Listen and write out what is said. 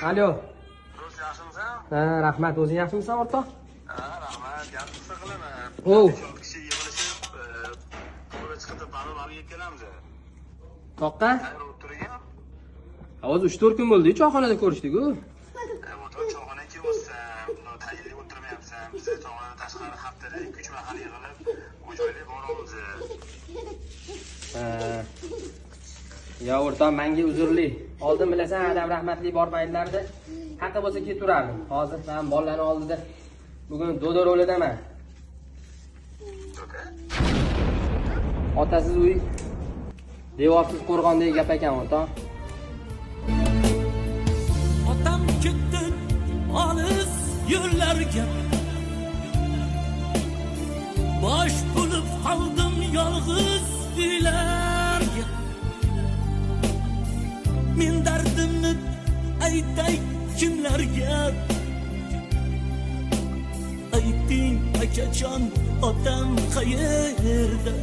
Alo. Do'st yaxshimisan? Ha, rahmat. O'zing yaxshimisan, o'rtoq? Ha, rahmat. Gap qilsa qilaman. Oh. Shu kishi yig'ilishib, qo'lga chiqib barib olib kelamiz. Toqqa? Tayyor o'tirgan. Hozir 3-4 kun bo'ldi, choyxonada ko'rishdik-ku. O'tir choyxonaga kelsam, tayyorlab o'tirmayapsan. Biz choyxonadan tashqari haftada 2-3 mahal yig'ilib, o'joylik boramiz. Ya o'rtoq, menga uzrli. Oldin bilasan, adam rahmatli bor paytlarda hatta bo'lsa ketaverardim. Hozir men bolalarning oldida bugun do'da ro'lidaman. Otasiz uy, devorsiz qo'rg'ondek gap ekan, o'rtoq. Otam ketdi olis yo'llarga, bosh bo'lib qoldim yolg'iz uylarga. Men dardimni aytay kimlarga? Ayting akajon, otam qayerda?